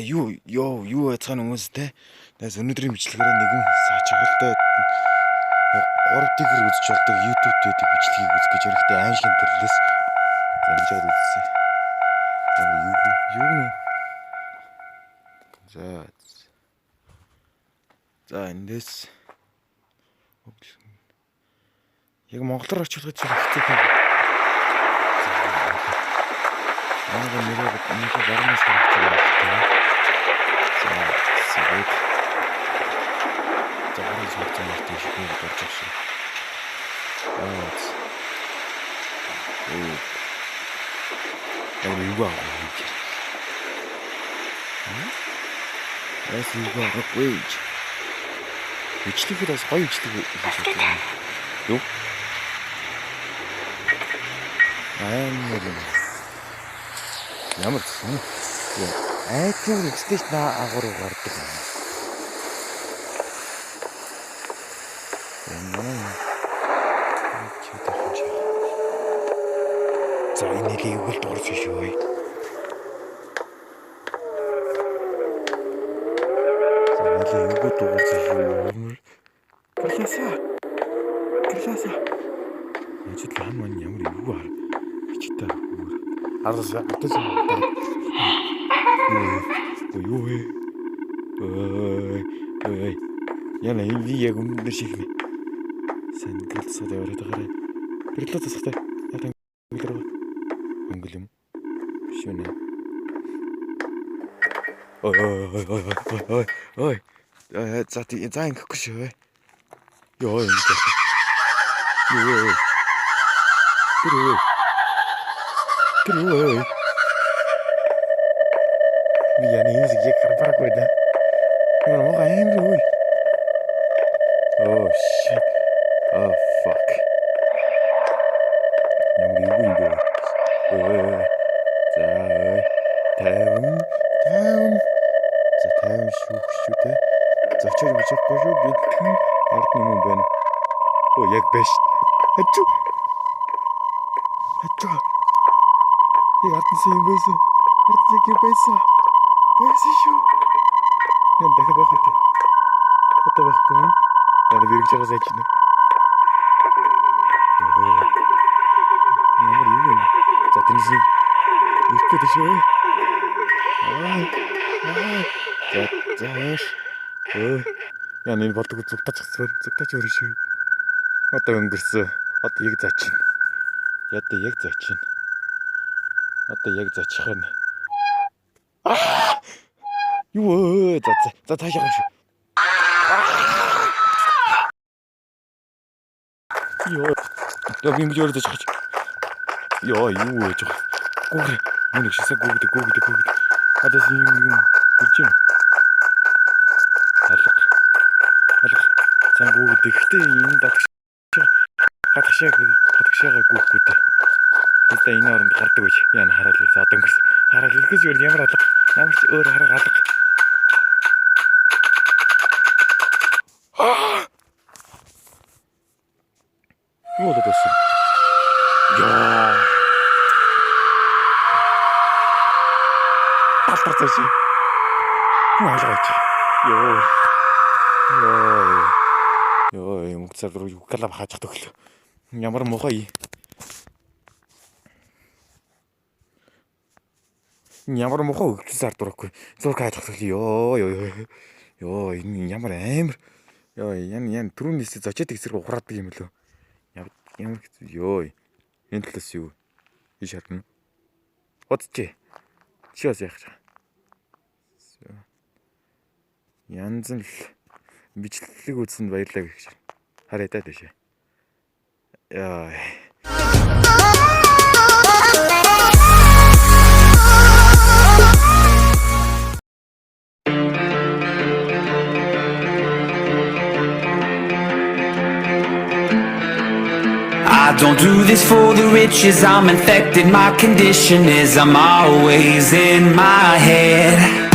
юу яцгаана хүмүүс те. Тэгээс өнөөдрийн бичлэгээр нэгэн сачгалтай 3 дэгэр үзэж болдог YouTube дээр бичлэгийг үзэх гэж хэрэгтэй аимшиг төрлөөс ингэж үзсэн. Юу нэ? За эндээс яг монголоор орчуулах гэж хэцүү юм. Манай нэрээ гарнаас гарч байгаа. Тэгээд загварын сурч байгаа тийм шиг нэг болж байгаа шүү. Юу аа. Эс юу аа гүйж. Бичлэгээр бас гоё бичлэг хийж байна. Юу? Ямар ч юм. Айтлын экстейт агуур гардаг. За энэ нэг үгэлд орж шүү. За энэ үгэлд орж шүү. Класса. Эцэд лам маань ямар юу аа. Бичтэй. Аргасаа атас. Ой. Яна энэ яг өмнөд шиг нэ. Сэн гэлсээд яваад байгаа. Тэрлээ тасахтай. Ятан гэлрээ. Өнгөлөм. Шүнэ. Ой. За ингэхгүй шүү. Ёо юм. Тэрөө. Яна энэ яг гарбаргүй да. Муу аимруу. Oh shit. Oh fuck. Ямар юу юм бэ? За тавин шүү те. Зочор бичэхгүй шүү гэдгэн ард юм байна. Оо яг биш. Хачуу. Яг ардсан юм байсан. Ардсан юм байсан. Байсан шүү. Ян дахиад байх үү? Одоо байхгүй юм. Яна бэрэж байгаа сайч нэ. Ямар юм. За тэнцээ. Ирэх гэдэг шүү. За. Яна энэ болдог зүгтаач өрөө шүү. Одоо өнгөрсөн. Одоо яг зачин. Одоо яг зачих нь. Юу за таашаа шүү. Ёо би ингэж өрөөж байгаа. Ёо юу гэж байгаа. Гүүр нэг шисэг гүүгдэг. Одоо юм гэж юм. Алга. Цан гүүгдэг. Гэтэ энэ гадагшаага гүүхгүй дээ. Тэстэ энэ оронд гардаг гэж яана хараад ирсэн. Одоо өнгөрсөн. Хараад ирэхээс өөр ямар алга. Ямар ч өөр хараг алга. Юу л гэсэн. Яа. Алтарч. Яалаач. Ёо, юм цаар руу калав хаачих төглөө. Ямар мухай. Ямар мухай өгчсээр дурахгүй. Зураг хаачих төглөө. Ёо, энэ ямар амар. Ян түрүүнээс зочоод ихсэрэг ухраадаг юм лөө. Ямар ёо. Энэ талаас юу? Иш хатна. Удчих. Чи бас яах вэ? Янз нь бичлэг үзсэнд баярлалаа гэж. Хараа даа дэшээ. Яа. I don't do this for the riches, I'm infected. My condition is I'm always in my head.